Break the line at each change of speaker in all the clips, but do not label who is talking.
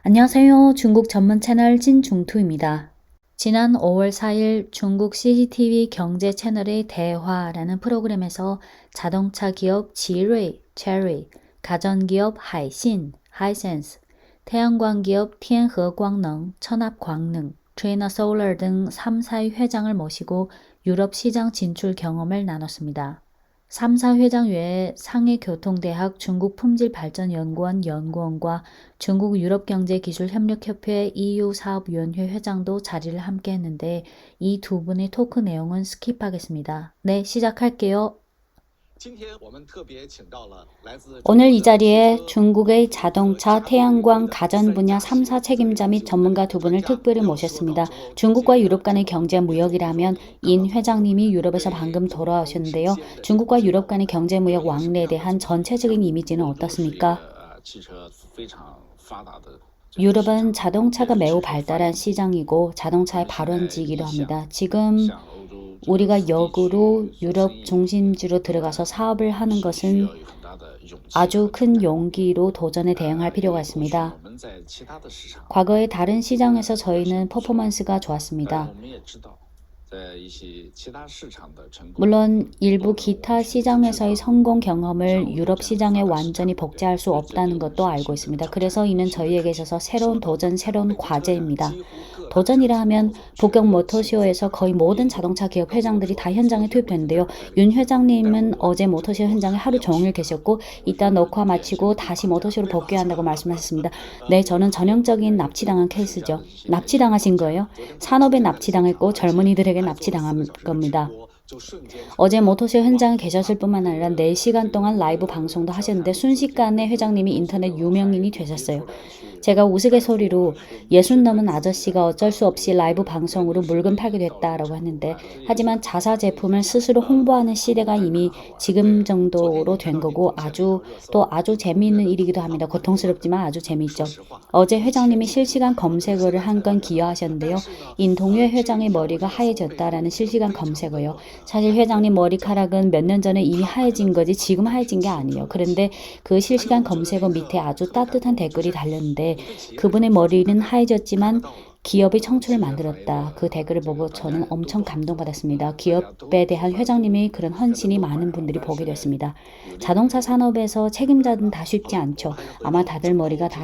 안녕하세요. 중국 전문 채널 진중투입니다. 지난 5월 4일 중국 CCTV 경제 채널의 대화라는 프로그램에서 자동차 기업 지르이, 체리, 가전기업 하이신, 하이센스, 태양광 기업 티엔허광능, 천합광능, 트레이너 소lar 등 3사의 회장을 모시고 유럽 시장 진출 경험을 나눴습니다. 3사 회장 외에 상해교통대학 중국품질발전연구원 연구원과 중국 유럽경제기술협력협회 EU 사업위원회 회장도 자리를 함께 했는데 이 두 분의 토크 내용은 스킵하겠습니다. 네, 시작할게요. 오늘 이 자리에 중국의 자동차, 태양광, 가전 분야 3사 책임자 및 전문가 두 분을 특별히 모셨습니다. 중국과 유럽 간의 경제 무역이라면 인 회장님이 유럽에서 방금 돌아오셨는데요. 중국과 유럽 간의 경제 무역 왕래에 대한 전체적인 이미지는 어떻습니까? 유럽은 자동차가 매우 발달한 시장이고 자동차의 발원지이기도 합니다. 지금 우리가 역으로 유럽 중심지로 들어가서 사업을 하는 것은 아주 큰 용기로 도전에 대응할 필요가 있습니다. 과거의 다른 시장에서 저희는 퍼포먼스가 좋았습니다. 물론 일부 기타 시장에서의 성공 경험을 유럽 시장에 완전히 복제할 수 없다는 것도 알고 있습니다. 그래서 이는 저희에게 있어서 새로운 도전, 새로운 과제입니다. 도전이라 하면 북경 모터쇼에서 거의 모든 자동차 기업 회장들이 다 현장에 투입됐는데요. 윤 회장님은 어제 모터쇼 현장에 하루 종일 계셨고 이따 녹화 마치고 다시 모터쇼로 복귀한다고 말씀하셨습니다. 네, 저는 전형적인 납치당한 케이스죠. 납치당하신 거예요? 산업에 납치당했고 젊은이들에게 납치당한 겁니다. 어제 모터쇼 현장에 계셨을 뿐만 아니라 4시간 동안 라이브 방송도 하셨는데 순식간에 회장님이 인터넷 유명인이 되셨어요. 제가 우스갯소리로 60 넘은 아저씨가 어쩔 수 없이 라이브 방송으로 물건 팔게 됐다라고 했는데 하지만 자사 제품을 스스로 홍보하는 시대가 이미 지금 정도로 된 거고 아주 재미있는 일이기도 합니다. 고통스럽지만 아주 재미있죠. 어제 회장님이 실시간 검색어를 한 건 기여하셨는데요. 인동회 회장의 머리가 하얘졌다라는 실시간 검색어요. 사실 회장님 머리카락은 몇 년 전에 이미 하얘진 거지 지금 하얘진 게 아니에요. 그런데 그 실시간 검색어 밑에 아주 따뜻한 댓글이 달렸는데 그분의 머리는 하얘졌지만 기업의 청춘을 만들었다. 그 댓글을 보고 저는 엄청 감동받았습니다. 기업에 대한 회장님의 그런 헌신이 많은 분들이 보게 됐습니다. 자동차 산업에서 책임자는 다 쉽지 않죠. 아마 다들 머리가 다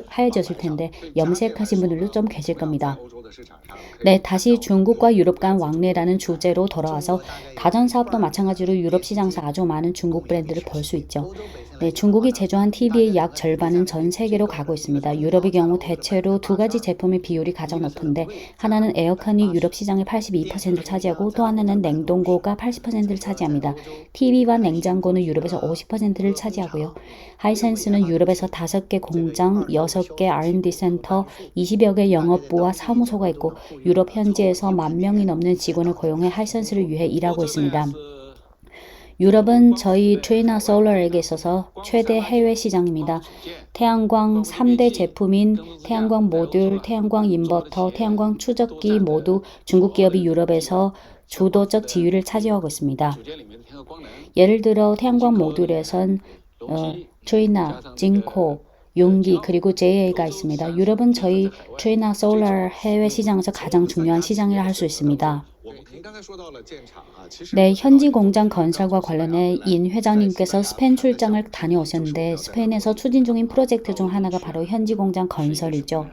하얘졌을 텐데 염색하신 분들도 좀 계실 겁니다. 네, 다시 중국과 유럽 간 왕래라는 주제로 돌아와서 가전사업도 마찬가지로 유럽 시장에서 아주 많은 중국 브랜드를 볼 수 있죠. 네, 중국이 제조한 TV의 약 절반은 전 세계로 가고 있습니다. 유럽의 경우 대체로 두 가지 제품의 비율이 가장 높은데 하나는 에어컨이 유럽 시장의 82%를 차지하고 또 하나는 냉동고가 80%를 차지합니다. TV와 냉장고는 유럽에서 50%를 차지하고요. 하이센스는 유럽에서 5개 공장, 6개 R&D 센터, 20여 개 영업부와 사무소가 있고 유럽 현지에서 10,000명이 넘는 직원을 고용해 하이센스를 위해 일하고 있습니다. 유럽은 저희 트레이너 소lar에게 있어서 최대 해외 시장입니다. 태양광 3대 제품인 태양광 모듈, 태양광 인버터, 태양광 추적기 모두 중국 기업이 유럽에서 주도적 지위를 차지하고 있습니다. 예를 들어 태양광 모듈에선 트레이너, 진코, 용기 그리고 JA가 있습니다. 유럽은 저희 트레이너 소lar 해외 시장에서 가장 중요한 시장이라 할 수 있습니다. 네, 현지 공장 건설과 관련해 인 회장님께서 스페인 출장을 다녀오셨는데 스페인에서 추진 중인 프로젝트 중 하나가 바로 현지 공장 건설이죠.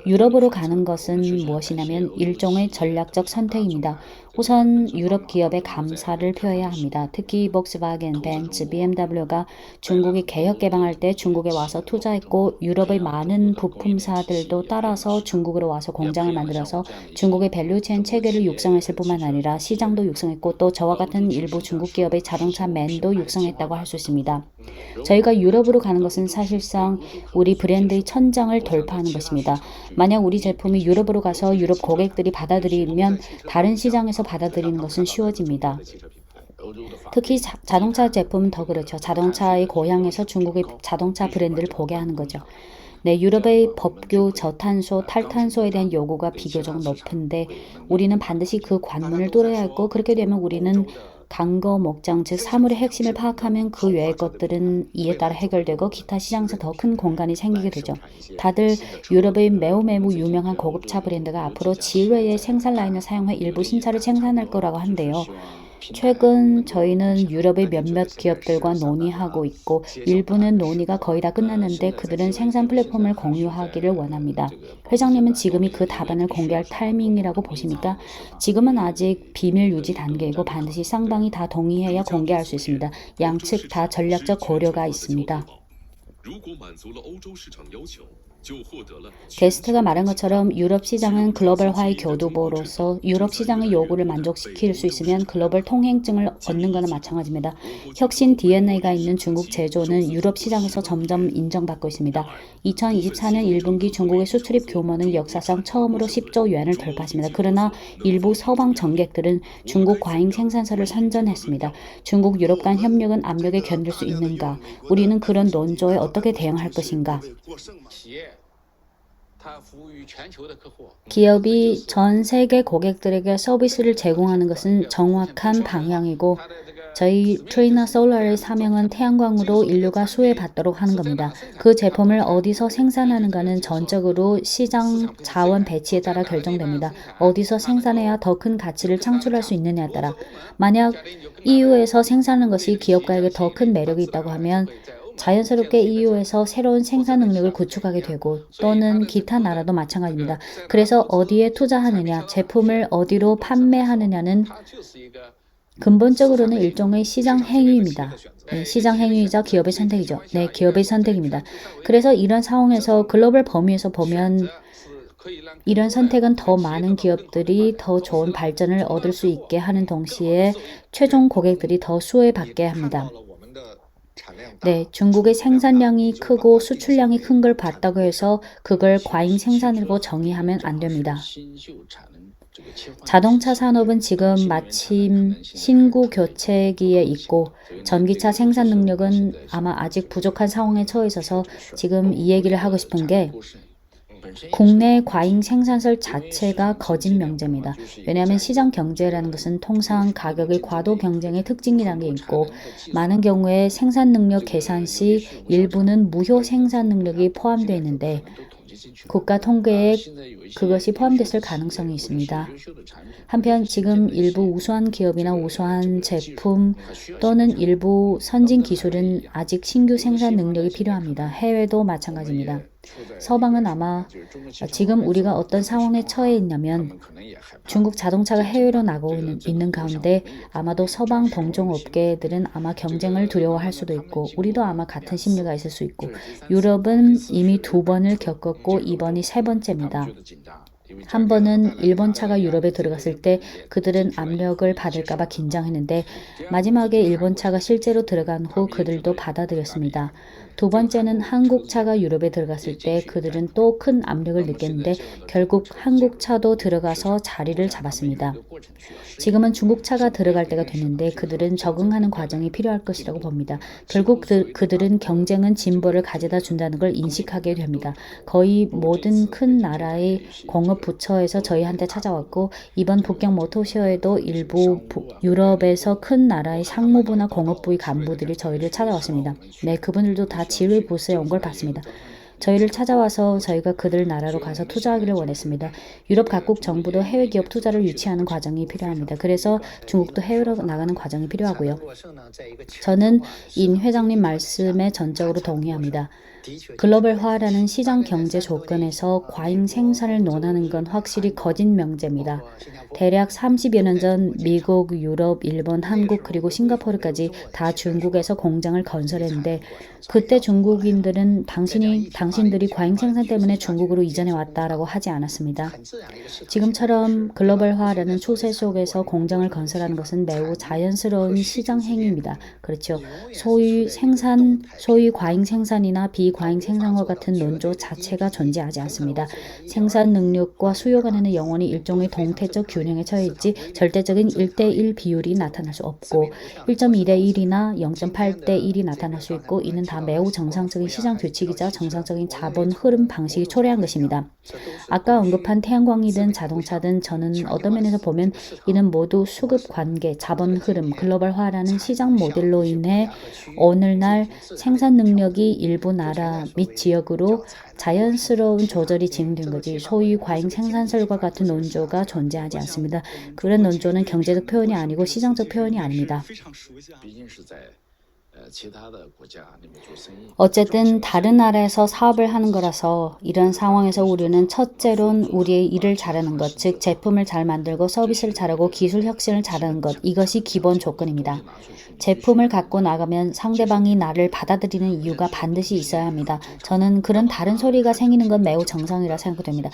유럽으로 가는 것은 무엇이냐면 일종의 전략적 선택입니다. 우선 유럽 기업에 감사를 표해야 합니다. 특히 폭스바겐, 벤츠, BMW가 중국이 개혁 개방할 때 중국에 와서 투자했고 유럽의 많은 부품사들도 따라서 중국으로 와서 공장을 만들어서 중국의 밸류체인 체계를 육성했을 뿐만 아니라 시장도 육성했고 또 저와 같은 일부 중국 기업의 자동차 맨도 육성했다고 할 수 있습니다. 저희가 유럽으로 가는 것은 사실상 우리 브랜드의 천장을 돌파하는 것입니다. 만약 우리 제품이 유럽으로 가서 유럽 고객들이 받아들이면 다른 시장에서 받아들이는 것은 쉬워집니다. 특히 자동차 제품은 더 그렇죠. 자동차의 고향에서 중국의 자동차 브랜드를 보게 하는 거죠. 네, 유럽의 법규, 저탄소, 탈탄소에 대한 요구가 비교적 높은데 우리는 반드시 그 관문을 뚫어야 했고 그렇게 되면 우리는 강거 목장, 즉 사물의 핵심을 파악하면 그 외의 것들은 이에 따라 해결되고 기타 시장에서 더 큰 공간이 생기게 되죠. 다들 유럽의 매우 유명한 고급차 브랜드가 앞으로 지뢰의 생산 라인을 사용해 일부 신차를 생산할 거라고 한대요. 최근 저희는 유럽의 몇몇 기업들과 논의하고 있고 일부는 논의가 거의 다 끝났는데 그들은 생산 플랫폼을 공유하기를 원합니다. 회장님은 지금이 그 답안을 공개할 타이밍이라고 보십니까? 지금은 아직 비밀 유지 단계이고 반드시 쌍방이 다 동의해야 공개할 수 있습니다. 양측 다 전략적 고려가 있습니다. 게스트가 말한 것처럼 유럽 시장은 글로벌화의 교두보로서 유럽 시장의 요구를 만족시킬 수 있으면 글로벌 통행증을 얻는 것은 마찬가지입니다. 혁신 DNA가 있는 중국 제조는 유럽 시장에서 점점 인정받고 있습니다. 2024년 1분기 중국의 수출입 규모는 역사상 처음으로 10조 위안을 돌파했습니다. 그러나 일부 서방 정객들은 중국 과잉 생산설을 선전했습니다. 중국 유럽 간 협력은 압력에 견딜 수 있는가? 우리는 그런 논조에 어떻게 대응할 것인가? 기업이 전 세계 고객들에게 서비스를 제공하는 것은 정확한 방향이고 저희 트리나 솔라의 사명은 태양광으로 인류가 수혜받도록 하는 겁니다. 그 제품을 어디서 생산하는가는 전적으로 시장 자원 배치에 따라 결정됩니다. 어디서 생산해야 더 큰 가치를 창출할 수 있느냐에 따라 만약 EU에서 생산하는 것이 기업가에게 더 큰 매력이 있다고 하면 자연스럽게 EU에서 새로운 생산 능력을 구축하게 되고 또는 기타 나라도 마찬가지입니다. 그래서 어디에 투자하느냐, 제품을 어디로 판매하느냐는 근본적으로는 일종의 시장 행위입니다. 네, 시장 행위이자 기업의 선택이죠. 네, 기업의 선택입니다. 그래서 이런 상황에서 글로벌 범위에서 보면 이런 선택은 더 많은 기업들이 더 좋은 발전을 얻을 수 있게 하는 동시에 최종 고객들이 더 수혜받게 합니다. 네, 중국의 생산량이 크고 수출량이 큰 걸 봤다고 해서 그걸 과잉 생산으로 정의하면 안 됩니다. 자동차 산업은 지금 마침 신구 교체기에 있고 전기차 생산 능력은 아마 아직 부족한 상황에 처해 있어서 지금 이 얘기를 하고 싶은 게 국내 과잉 생산설 자체가 거짓 명제입니다. 왜냐하면 시장 경제라는 것은 통상 가격의 과도 경쟁의 특징이라는 게 있고 많은 경우에 생산 능력 계산 시 일부는 무효 생산 능력이 포함되어 있는데 국가 통계에 그것이 포함됐을 가능성이 있습니다. 한편 지금 일부 우수한 기업이나 우수한 제품 또는 일부 선진 기술은 아직 신규 생산 능력이 필요합니다. 해외도 마찬가지입니다. 서방은 아마 지금 우리가 어떤 상황에 처해 있냐면 중국 자동차가 해외로 나가고 있는 가운데 아마도 서방 동종업계들은 아마 경쟁을 두려워할 수도 있고 우리도 아마 같은 심리가 있을 수 있고 유럽은 이미 2번을 겪었고 이번이 3번째입니다. 한 번은 일본 차가 유럽에 들어갔을 때 그들은 압력을 받을까봐 긴장했는데 마지막에 일본 차가 실제로 들어간 후 그들도 받아들였습니다. 2번째는 한국 차가 유럽에 들어갔을 때 그들은 또 큰 압력을 느꼈는데 결국 한국 차도 들어가서 자리를 잡았습니다. 지금은 중국 차가 들어갈 때가 됐는데 그들은 적응하는 과정이 필요할 것이라고 봅니다. 결국 그들은 경쟁은 진보를 가져다 준다는 걸 인식하게 됩니다. 거의 모든 큰 나라의 공업 부처에서 저희한테 찾아왔고 이번 북경 모터쇼에도 일부 유럽에서 큰 나라의 상무부나 공업부의 간부들이 저희를 찾아왔습니다. 네, 그분들도 다 지휘 부스에 온 걸 봤습니다. 저희를 찾아와서 저희가 그들 나라로 가서 투자하기를 원했습니다. 유럽 각국 정부도 해외 기업 투자를 유치하는 과정이 필요합니다. 그래서 중국도 해외로 나가는 과정이 필요하고요. 저는 인 회장님 말씀에 전적으로 동의합니다. 글로벌화라는 시장 경제 조건에서 과잉 생산을 논하는 건 확실히 거짓 명제입니다. 대략 30여 년 전 미국, 유럽, 일본, 한국 그리고 싱가포르까지 다 중국에서 공장을 건설했는데 그때 중국인들은 당신들이 과잉 생산 때문에 중국으로 이전해 왔다라고 하지 않았습니다. 지금처럼 글로벌화라는 추세 속에서 공장을 건설하는 것은 매우 자연스러운 시장 행위입니다. 그렇죠. 소위 과잉 생산이나 비과잉 생산과 같은 논조 자체가 존재하지 않습니다. 생산 능력과 수요 간에는 영원히 일종의 동태적 균형에 처해 있지 절대적인 1대1 비율이 나타날 수 없고 1.2대1이나 0.8대1이 나타날 수 있고 이는 다 매우 정상적인 시장 규칙이자 정상적인 세계적인 자본 흐름 방식이 초래한 것입니다. 아까 언급한 태양광이든 자동차든 저는 어떤 면에서 보면 이는 모두 수급 관계, 자본 흐름, 글로벌화라는 시장 모델로 인해 오늘날 생산 능력이 일부 나라 및 지역으로 자연스러운 조절이 진행된 거지 소위 과잉 생산설과 같은 논조가 존재하지 않습니다. 그런 논조는 경제적 표현이 아니고 시장적 표현이 아닙니다. 어쨌든 다른 나라에서 사업을 하는 거라서 이런 상황에서 우리는 첫째론 우리의 일을 잘하는 것, 즉 제품을 잘 만들고 서비스를 잘하고 기술 혁신을 잘하는 것, 이것이 기본 조건입니다. 제품을 갖고 나가면 상대방이 나를 받아들이는 이유가 반드시 있어야 합니다. 저는 그런 다른 소리가 생기는 건 매우 정상이라 생각됩니다.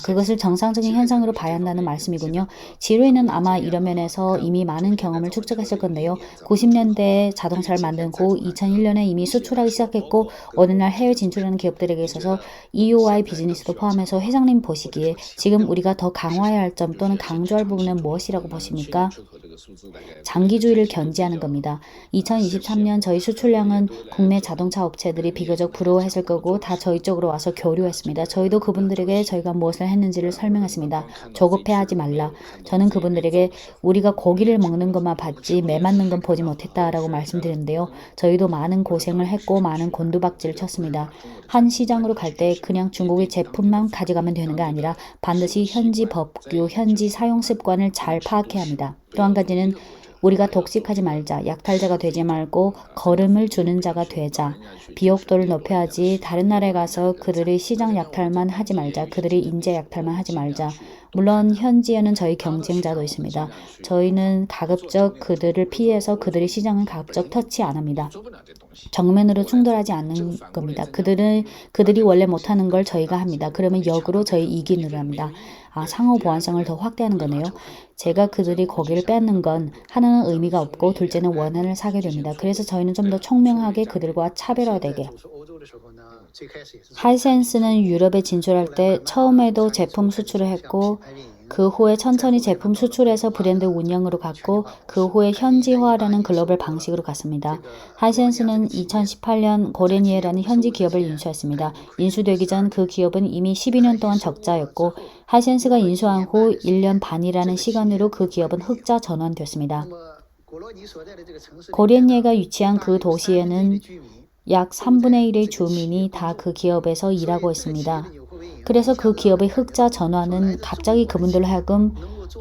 그것을 정상적인 현상으로 봐야 한다는 말씀이군요. 지루이는 아마 이런 면에서 이미 많은 경험을 축적했을 건데요. 90년대에 자동차를 만든 고 2001년에 이미 수출하기 시작했고 오늘날 해외 진출하는 기업들에게 있어서 EUI 비즈니스도 포함해서 회장님 보시기에 지금 우리가 더 강화해야 할 점 또는 강조할 부분은 무엇이라고 보십니까? 장기주의를 견지하는 겁니다. 2023년 저희 수출량은 국내 자동차 업체들이 비교적 부러워했을 거고 다 저희 쪽으로 와서 교류했습니다. 저희도 그분들에게 저희가 무엇을 했는지를 설명했습니다. 조급해하지 말라. 저는 그분들에게 우리가 고기를 먹는 것만 봤지 매 맞는 건 보지 못했다라고 말씀드렸는데요. 저희도 많은 고생을 했고 많은 곤두박질을 쳤습니다. 한 시장으로 갈 때 그냥 중국의 제품만 가져가면 되는 게 아니라 반드시 현지 법규, 현지 사용 습관을 잘 파악해야 합니다. 또 한 가지는 우리가 독식하지 말자, 약탈자가 되지 말고 걸음을 주는 자가 되자, 비옥도를 높여야지 다른 나라에 가서 그들의 시장 약탈만 하지 말자, 그들의 인재 약탈만 하지 말자. 물론 현지에는 저희 경쟁자도 있습니다. 저희는 가급적 그들을 피해서 그들의 시장을 가급적 터치 안 합니다. 정면으로 충돌하지 않는 겁니다. 그들이 원래 못하는 걸 저희가 합니다. 그러면 역으로 저희 이기는 합니다. 상호 보완성을 더 확대하는 거네요. 제가 그들이 고기를 뺏는 건 하나는 의미가 없고 둘째는 원한을 사게 됩니다. 그래서 저희는 좀 더 총명하게 그들과 차별화되게. 하이센스는 유럽에 진출할 때 처음에도 제품 수출을 했고 그 후에 천천히 제품 수출해서 브랜드 운영으로 갔고 그 후에 현지화라는 글로벌 방식으로 갔습니다. 하이센스는 2018년 고레니에라는 현지 기업을 인수했습니다. 인수되기 전 그 기업은 이미 12년 동안 적자였고 하이센스가 인수한 후 1년 반이라는 시간으로 그 기업은 흑자 전환됐습니다. 고레니에가 위치한 그 도시에는 약 3분의 1의 주민이 다 그 기업에서 일하고 있습니다. 그래서 그 기업의 흑자 전환은 갑자기 그분들로 하여금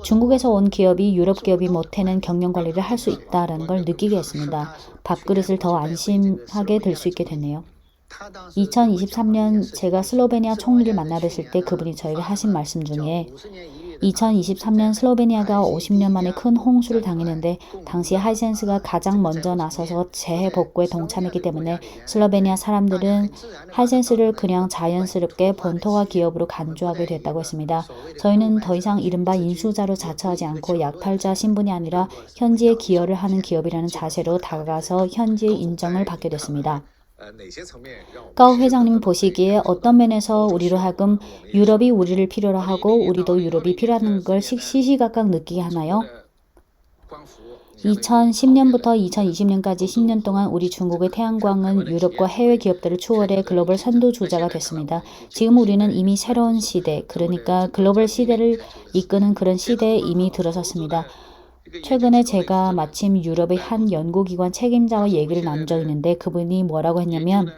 중국에서 온 기업이 유럽 기업이 못해낸 경영 관리를 할 수 있다는 걸 느끼게 했습니다. 밥그릇을 더 안심하게 들 수 있게 됐네요. 2023년 제가 슬로베니아 총리를 만나 뵀을 때 그분이 저에게 하신 말씀 중에 2023년 슬로베니아가 50년 만에 큰 홍수를 당했는데 당시 하이센스가 가장 먼저 나서서 재해 복구에 동참했기 때문에 슬로베니아 사람들은 하이센스를 그냥 자연스럽게 본토화 기업으로 간주하게 됐다고 했습니다. 저희는 더 이상 이른바 인수자로 자처하지 않고 약탈자 신분이 아니라 현지에 기여를 하는 기업이라는 자세로 다가가서 현지의 인정을 받게 됐습니다. 까오 회장님 보시기에 어떤 면에서 우리로 하여금 유럽이 우리를 필요로 하고 우리도 유럽이 필요한 걸 시시각각 느끼게 하나요? 2010년부터 2020년까지 10년 동안 우리 중국의 태양광은 유럽과 해외 기업들을 추월해 글로벌 선도주자가 됐습니다. 지금 우리는 이미 새로운 시대, 그러니까 글로벌 시대를 이끄는 그런 시대에 이미 들어섰습니다. 최근에 제가 마침 유럽의 한 연구기관 책임자와 얘기를 나눈 적이 있는데 그분이 뭐라고 했냐면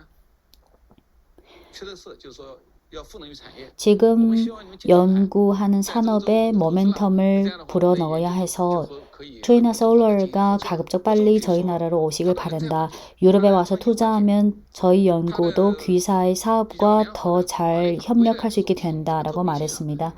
지금 연구하는 산업에 모멘텀을 불어넣어야 해서 트위나 솔러가 가급적 빨리 저희 나라로 오시길 바란다. 유럽에 와서 투자하면 저희 연구도 귀사의 사업과 더 잘 협력할 수 있게 된다라고 말했습니다.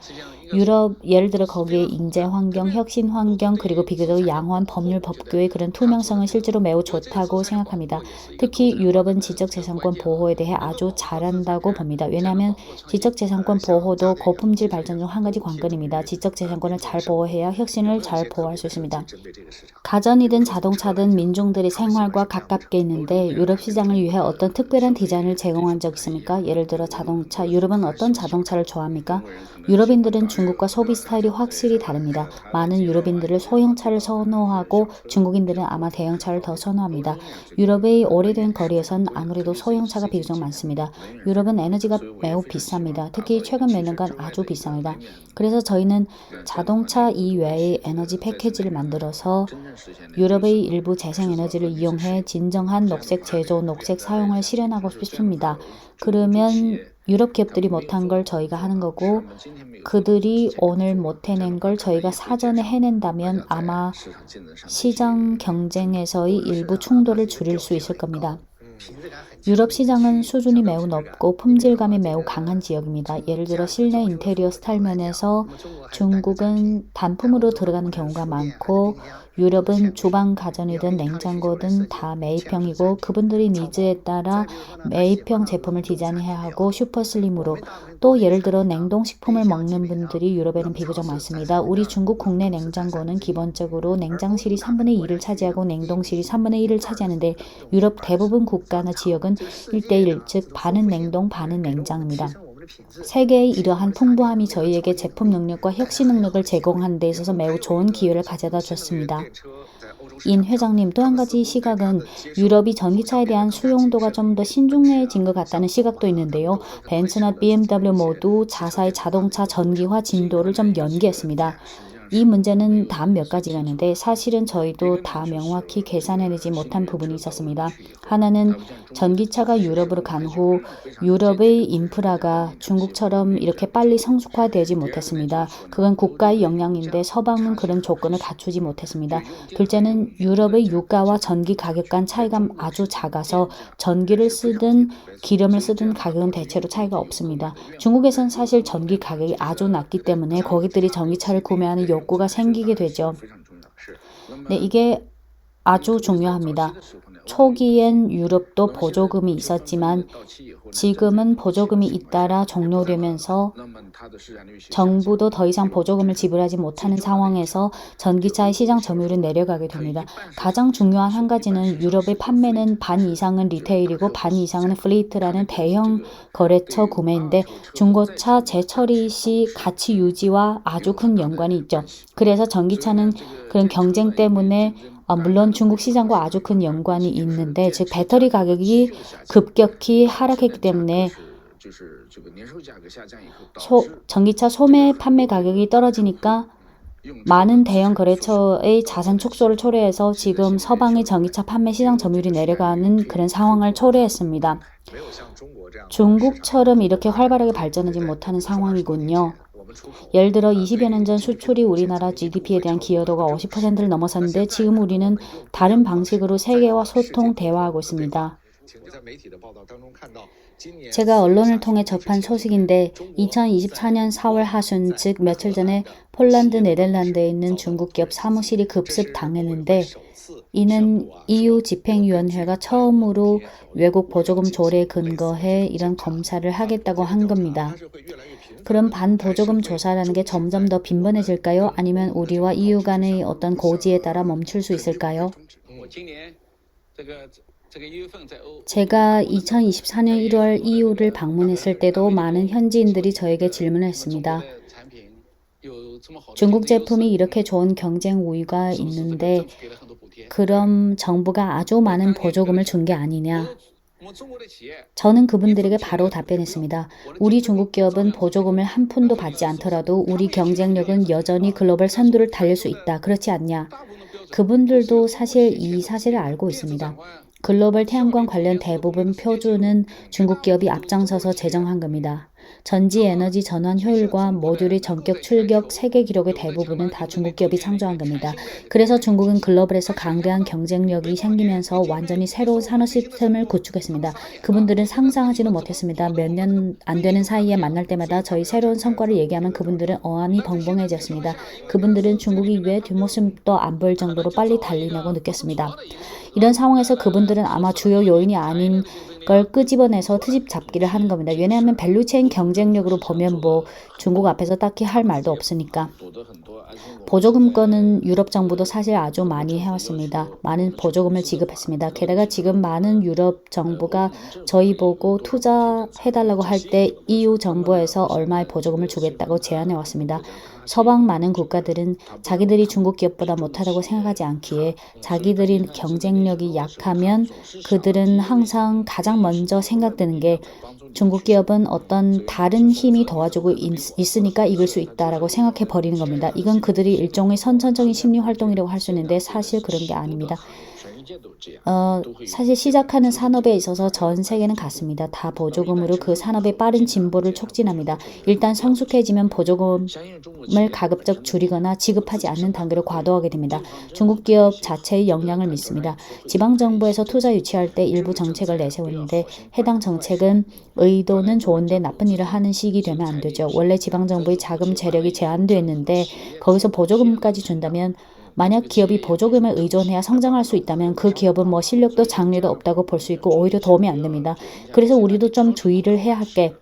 유럽, 예를 들어 거기에 인재 환경, 혁신 환경, 그리고 비교적 양호한 법률 법규의 그런 투명성은 실제로 매우 좋다고 생각합니다. 특히 유럽은 지적재산권 보호에 대해 아주 잘한다고 봅니다. 왜냐하면 지적재산권 보호도 고품질 발전 중 한 가지 관건입니다. 지적재산권을 잘 보호해야 혁신을 잘 보호할 수 있습니다. 있습니다. 가전이든 자동차든 민중들의 생활과 가깝게 있는데 유럽 시장을 위해 어떤 특별한 디자인을 제공한 적 있습니까? 예를 들어 자동차, 유럽은 어떤 자동차를 좋아합니까? 유럽인들은 중국과 소비 스타일이 확실히 다릅니다. 많은 유럽인들은 소형차를 선호하고 중국인들은 아마 대형차를 더 선호합니다. 유럽의 오래된 거리에선 아무래도 소형차가 비교적 많습니다. 유럽은 에너지가 매우 비쌉니다. 특히 최근 몇 년간 아주 비쌉니다. 그래서 저희는 자동차 이외의 에너지 패키지를 만들어서 유럽의 일부 재생에너지를 이용해 진정한 녹색 제조, 녹색 사용을 실현하고 싶습니다. 그러면 유럽 기업들이 못한 걸 저희가 하는 거고 그들이 오늘 못 해낸 걸 저희가 사전에 해낸다면 아마 시장 경쟁에서의 일부 충돌을 줄일 수 있을 겁니다. 유럽 시장은 수준이 매우 높고 품질감이 매우 강한 지역입니다. 예를 들어 실내 인테리어 스타일 면에서 중국은 단품으로 들어가는 경우가 많고 유럽은 주방 가전이든 냉장고든 다 매입형이고 그분들이 니즈에 따라 매입형 제품을 디자인해야 하고 슈퍼슬림으로 또 예를 들어 냉동식품을 먹는 분들이 유럽에는 비교적 많습니다. 우리 중국 국내 냉장고는 기본적으로 냉장실이 3분의 2를 차지하고 냉동실이 3분의 1을 차지하는데 유럽 대부분 국가나 지역은 1대1, 즉 반은 냉동, 반은 냉장입니다. 세계의 이러한 풍부함이 저희에게 제품 능력과 혁신 능력을 제공하는 데 있어서 매우 좋은 기회를 가져다 줬습니다. 인 회장님, 또 한 가지 시각은 유럽이 전기차에 대한 수용도가 좀 더 신중해진 것 같다는 시각도 있는데요. 벤츠나 BMW 모두 자사의 자동차 전기화 진도를 좀 연기했습니다. 이 문제는 다음 몇 가지가 있는데 사실은 저희도 다 명확히 계산해내지 못한 부분이 있었습니다. 하나는 전기차가 유럽으로 간 후 유럽의 인프라가 중국처럼 이렇게 빨리 성숙화되지 못했습니다. 그건 국가의 역량인데 서방은 그런 조건을 갖추지 못했습니다. 둘째는 유럽의 유가와 전기 가격 간 차이가 아주 작아서 전기를 쓰든 기름을 쓰든 가격은 대체로 차이가 없습니다. 중국에선 사실 전기 가격이 아주 낮기 때문에 고객들이 전기차를 구매하는 욕구가 생기게 되죠. 네, 이게 아주 중요합니다. 초기엔 유럽도 보조금이 있었지만 지금은 보조금이 잇따라 종료되면서 정부도 더 이상 보조금을 지불하지 못하는 상황에서 전기차의 시장 점유율은 내려가게 됩니다. 가장 중요한 한 가지는 유럽의 판매는 반 이상은 리테일이고 반 이상은 플리트라는 대형 거래처 구매인데 중고차 재처리 시 가치 유지와 아주 큰 연관이 있죠. 그래서 전기차는 그런 경쟁 때문에 물론 중국 시장과 아주 큰 연관이 있는데 즉 배터리 가격이 급격히 하락했기 때문에 전기차 소매 판매 가격이 떨어지니까 많은 대형 거래처의 자산 축소를 초래해서 지금 서방의 전기차 판매 시장 점유율이 내려가는 그런 상황을 초래했습니다. 중국처럼 이렇게 활발하게 발전하지 못하는 상황이군요. 예를 들어 20여 년 전 수출이 우리나라 GDP에 대한 기여도가 50%를 넘어섰는데 지금 우리는 다른 방식으로 세계와 소통, 대화하고 있습니다. 제가 언론을 통해 접한 소식인데 2024년 4월 하순, 즉 며칠 전에 폴란드, 네덜란드에 있는 중국 기업 사무실이 급습 당했는데 이는 EU 집행위원회가 처음으로 외국 보조금 조례에 근거해 이런 검사를 하겠다고 한 겁니다. 그럼 반보조금 조사라는 게 점점 더 빈번해질까요? 아니면 우리와 EU 간의 어떤 고지에 따라 멈출 수 있을까요? 제가 2024년 1월 EU를 방문했을 때도 많은 현지인들이 저에게 질문을 했습니다. 중국 제품이 이렇게 좋은 경쟁 우위가 있는데 그럼 정부가 아주 많은 보조금을 준 게 아니냐? 저는 그분들에게 바로 답변했습니다. 우리 중국 기업은 보조금을 한 푼도 받지 않더라도 우리 경쟁력은 여전히 글로벌 선두를 달릴 수 있다. 그렇지 않냐? 그분들도 사실 이 사실을 알고 있습니다. 글로벌 태양광 관련 대부분 표준은 중국 기업이 앞장서서 제정한 겁니다. 전지 에너지 전환 효율과 모듈의 전격 출격 세계 기록의 대부분은 다 중국 기업이 창조한 겁니다. 그래서 중국은 글로벌에서 강대한 경쟁력이 생기면서 완전히 새로운 산업 시스템을 구축했습니다. 그분들은 상상하지도 못했습니다. 몇 년 안 되는 사이에 만날 때마다 저희 새로운 성과를 얘기하면 그분들은 어안이 벙벙해졌습니다. 그분들은 중국이 왜 뒷모습도 안 보일 정도로 빨리 달리냐고 느꼈습니다. 이런 상황에서 그분들은 아마 주요 요인이 아닌 걸 끄집어내서 트집 잡기를 하는 겁니다. 왜냐하면 밸류체인 경쟁력으로 보면 뭐 중국 앞에서 딱히 할 말도 없으니까. 보조금권은 유럽 정부도 사실 아주 많이 해왔습니다. 많은 보조금을 지급했습니다. 게다가 지금 많은 유럽 정부가 저희 보고 투자해달라고 할 때 EU 정부에서 얼마의 보조금을 주겠다고 제안해왔습니다. 서방 많은 국가들은 자기들이 중국 기업보다 못하다고 생각하지 않기에 자기들이 경쟁력이 약하면 그들은 항상 가장 먼저 생각드는 게 중국 기업은 어떤 다른 힘이 도와주고 있으니까 이길 수 있다라고 생각해 버리는 겁니다. 이건 그들이 일종의 선천적인 심리 활동이라고 할 수 있는데 사실 그런 게 아닙니다. 사실 시작하는 산업에 있어서 전 세계는 같습니다. 다 보조금으로 그 산업의 빠른 진보를 촉진합니다. 일단 성숙해지면 보조금을 가급적 줄이거나 지급하지 않는 단계로 과도하게 됩니다. 중국 기업 자체의 역량을 믿습니다. 지방정부에서 투자 유치할 때 일부 정책을 내세우는데 해당 정책은 의도는 좋은데 나쁜 일을 하는 식이 되면 안 되죠. 원래 지방정부의 자금 재력이 제한되어 있는데 거기서 보조금까지 준다면 만약 기업이 보조금에 의존해야 성장할 수 있다면 그 기업은 뭐 실력도 장래도 없다고 볼 수 있고 오히려 도움이 안 됩니다. 그래서 우리도 좀 주의를 해야 할 게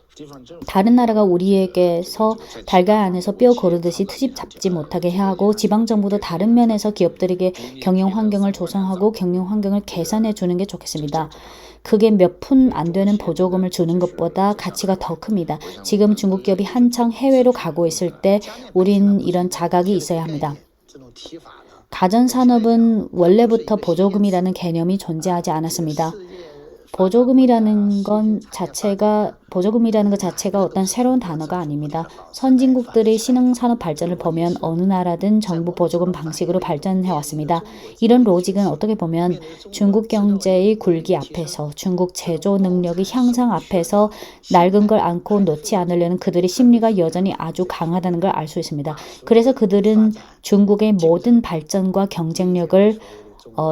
다른 나라가 우리에게서 달걀 안에서 뼈 고르듯이 트집 잡지 못하게 해야 하고 지방정부도 다른 면에서 기업들에게 경영 환경을 조성하고 경영 환경을 개선해 주는 게 좋겠습니다. 그게 몇 푼 안 되는 보조금을 주는 것보다 가치가 더 큽니다. 지금 중국 기업이 한창 해외로 가고 있을 때 우린 이런 자각이 있어야 합니다. 가전산업은 원래부터 보조금이라는 개념이 존재하지 않았습니다. 보조금이라는 것 자체가 어떤 새로운 단어가 아닙니다. 선진국들의 신흥산업 발전을 보면 어느 나라든 정부 보조금 방식으로 발전해왔습니다. 이런 로직은 어떻게 보면 중국 경제의 굴기 앞에서 중국 제조 능력의 향상 앞에서 낡은 걸 안고 놓지 않으려는 그들의 심리가 여전히 아주 강하다는 걸 알 수 있습니다. 그래서 그들은 중국의 모든 발전과 경쟁력을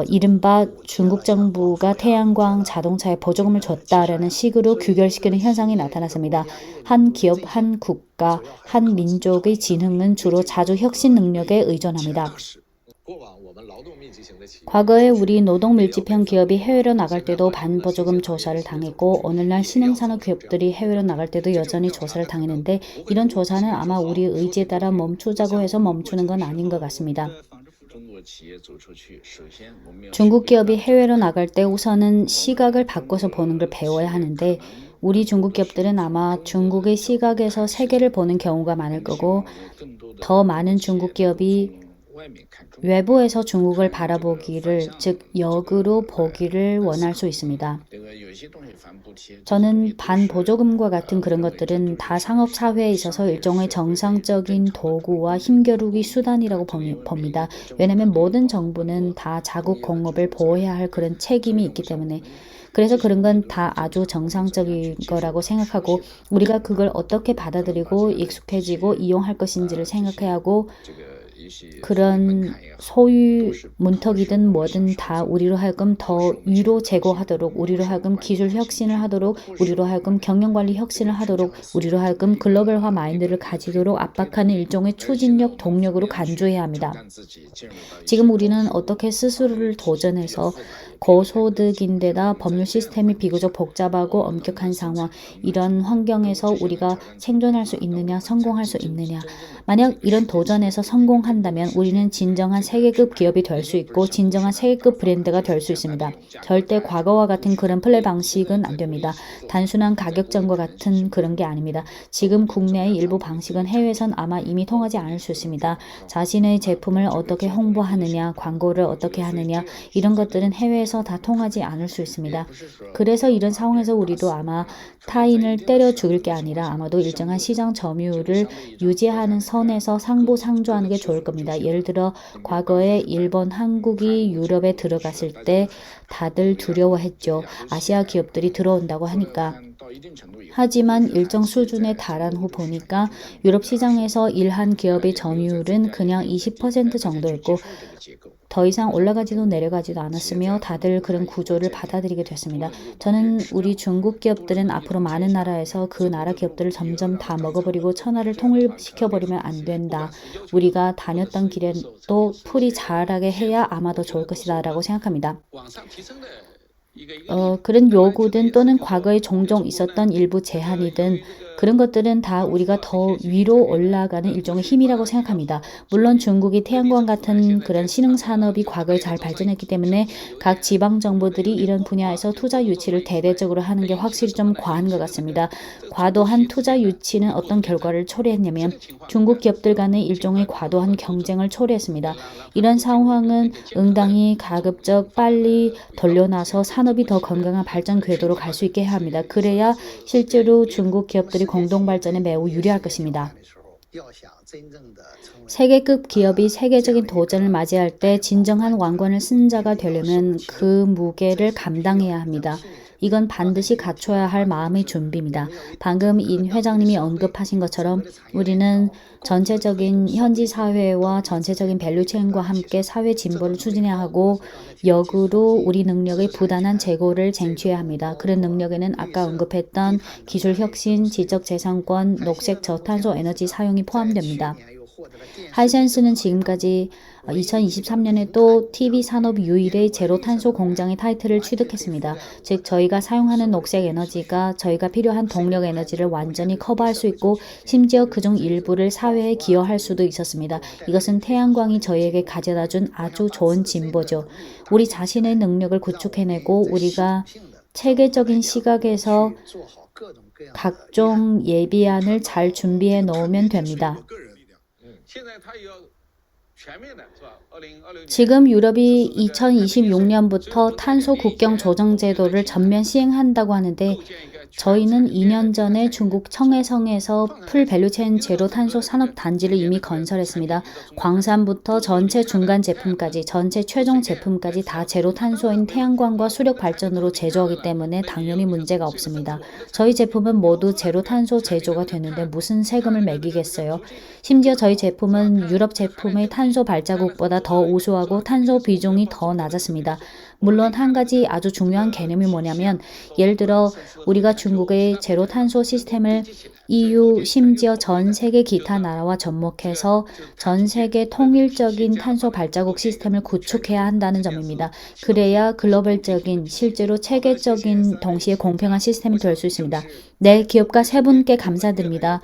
이른바 중국 정부가 태양광 자동차에 보조금을 줬다라는 식으로 규결시키는 현상이 나타났습니다. 한 기업, 한 국가, 한 민족의 진흥은 주로 자주 혁신 능력에 의존합니다. 과거에 우리 노동밀집형 기업이 해외로 나갈 때도 반보조금 조사를 당했고 오늘날 신흥산업 기업들이 해외로 나갈 때도 여전히 조사를 당했는데 이런 조사는 아마 우리의 의지에 따라 멈추자고 해서 멈추는 건 아닌 것 같습니다. 중국 기업이 해외로 나갈 때 우선은 시각을 바꿔서 보는 걸 배워야 하는데 우리 중국 기업들은 아마 중국의 시각에서 세계를 보는 경우가 많을 거고 더 많은 중국 기업이 외부에서 중국을 바라보기를, 즉 역으로 보기를 원할 수 있습니다. 저는 반보조금과 같은 그런 것들은 다 상업사회에 있어서 일종의 정상적인 도구와 힘겨루기 수단이라고 봅니다. 왜냐하면 모든 정부는 다 자국 공업을 보호해야 할 그런 책임이 있기 때문에 그래서 그런 건 다 아주 정상적인 거라고 생각하고 우리가 그걸 어떻게 받아들이고 익숙해지고 이용할 것인지를 생각해야 하고 그런 소유 문턱이든 뭐든 다 우리로 하여금 더 위로 제고하도록 우리로 하여금 기술 혁신을 하도록 우리로 하여금 경영관리 혁신을 하도록 우리로 하여금 글로벌화 마인드를 가지도록 압박하는 일종의 추진력 동력으로 간주해야 합니다. 지금 우리는 어떻게 스스로를 도전해서 고소득인데다 법률 시스템이 비교적 복잡하고 엄격한 상황 이런 환경에서 우리가 생존할 수 있느냐 성공할 수 있느냐 만약 이런 도전에서 성공한다면 우리는 진정한 세계급 기업이 될 수 있고 진정한 세계급 브랜드가 될 수 있습니다. 절대 과거와 같은 그런 플레이 방식은 안 됩니다. 단순한 가격전과 같은 그런 게 아닙니다. 지금 국내의 일부 방식은 해외에선 아마 이미 통하지 않을 수 있습니다. 자신의 제품을 어떻게 홍보하느냐 광고를 어떻게 하느냐 이런 것들은 해외에서 다 통하지 않을 수 있습니다. 그래서 이런 상황에서 우리도 아마 타인을 때려 죽일 게 아니라 아마도 일정한 시장 점유율을 유지하는 선에서 상부상조하는 게 좋을 겁니다. 예를 들어 과거에 일본, 한국이 유럽에 들어갔을 때 다들 두려워했죠. 아시아 기업들이 들어온다고 하니까. 하지만 일정 수준에 달한 후 보니까 유럽 시장에서 일한 기업의 점유율은 그냥 20% 정도였고 더 이상 올라가지도 내려가지도 않았으며 다들 그런 구조를 받아들이게 됐습니다. 저는 우리 중국 기업들은 앞으로 많은 나라에서 그 나라 기업들을 점점 다 먹어버리고 천하를 통일시켜버리면 안 된다. 우리가 다녔던 길에도 풀이 자라게 해야 아마 더 좋을 것이다 라고 생각합니다. 그런 요구든 또는 과거에 종종 있었던 일부 제한이든 그런 것들은 다 우리가 더 위로 올라가는 일종의 힘이라고 생각합니다. 물론 중국이 태양광 같은 그런 신흥 산업이 과거에 잘 발전했기 때문에 각 지방 정부들이 이런 분야에서 투자 유치를 대대적으로 하는 게 확실히 좀 과한 것 같습니다. 과도한 투자 유치는 어떤 결과를 초래했냐면 중국 기업들 간의 일종의 과도한 경쟁을 초래했습니다. 이런 상황은 응당이 가급적 빨리 돌려놔서 산업이 더 건강한 발전 궤도로 갈 수 있게 해야 합니다. 그래야 실제로 중국 기업들이 공동 발전에 매우 유리할 것입니다. 세계급 기업이 세계적인 도전을 맞이할 때 진정한 왕권을 쓴 자가 되려면 그 무게를 감당해야 합니다. 이건 반드시 갖춰야 할 마음의 준비입니다. 방금 인 회장님이 언급하신 것처럼 우리는 전체적인 현지 사회와 전체적인 밸류체인과 함께 사회 진보를 추진해야 하고 역으로 우리 능력의 부단한 재고를 쟁취해야 합니다. 그런 능력에는 아까 언급했던 기술 혁신, 지적재산권, 녹색 저탄소 에너지 사용이 포함됩니다. 하이센스는 지금까지 2023년에 또 TV 산업 유일의 제로 탄소 공장의 타이틀을 취득했습니다. 즉 저희가 사용하는 녹색 에너지가 저희가 필요한 동력 에너지를 완전히 커버할 수 있고 심지어 그중 일부를 사회에 기여할 수도 있었습니다. 이것은 태양광이 저희에게 가져다 준 아주 좋은 진보죠. 우리 자신의 능력을 구축해내고 우리가 체계적인 시각에서 각종 예비안을 잘 준비해 놓으면 됩니다. 지금 유럽이 2026년부터 탄소 국경 조정 제도를 전면 시행한다고 하는데 저희는 2년 전에 중국 청해성에서 풀밸류체인 제로 탄소 산업 단지를 이미 건설했습니다. 광산부터 전체 중간 제품까지 전체 최종 제품까지 다 제로 탄소인 태양광과 수력 발전으로 제조하기 때문에 당연히 문제가 없습니다. 저희 제품은 모두 제로 탄소 제조가 되는데 무슨 세금을 매기겠어요? 심지어 저희 제품은 유럽 제품의 탄소 발자국보다 더 우수하고 탄소 비중이 더 낮았습니다. 물론 한 가지 아주 중요한 개념이 뭐냐면 예를 들어 우리가 중국의 제로 탄소 시스템을 EU 심지어 전 세계 기타 나라와 접목해서 전 세계 통일적인 탄소 발자국 시스템을 구축해야 한다는 점입니다. 그래야 글로벌적인 실제로 체계적인 동시에 공평한 시스템이 될 수 있습니다. 네, 기업가 세 분께 감사드립니다.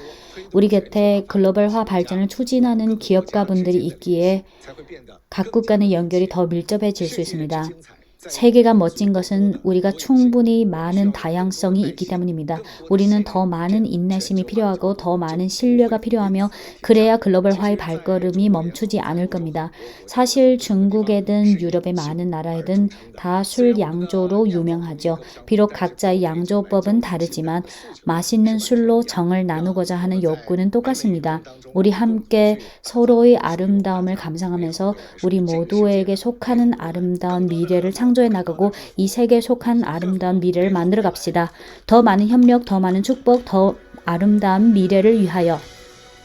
우리 곁에 글로벌화 발전을 추진하는 기업가 분들이 있기에 각국 간의 연결이 더 밀접해질 수 있습니다. 세계가 멋진 것은 우리가 충분히 많은 다양성이 있기 때문입니다. 우리는 더 많은 인내심이 필요하고 더 많은 신뢰가 필요하며 그래야 글로벌화의 발걸음이 멈추지 않을 겁니다. 사실 중국에든 유럽의 많은 나라에든 다 술 양조로 유명하죠. 비록 각자의 양조법은 다르지만 맛있는 술로 정을 나누고자 하는 욕구는 똑같습니다. 우리 함께 서로의 아름다움을 감상하면서 우리 모두에게 속하는 아름다운 미래를 창조해 나가고 이 세계에 속한 아름다운 미래를 만들어 갑시다. 더 많은 협력, 더 많은 축복, 더 아름다운 미래를 위하여.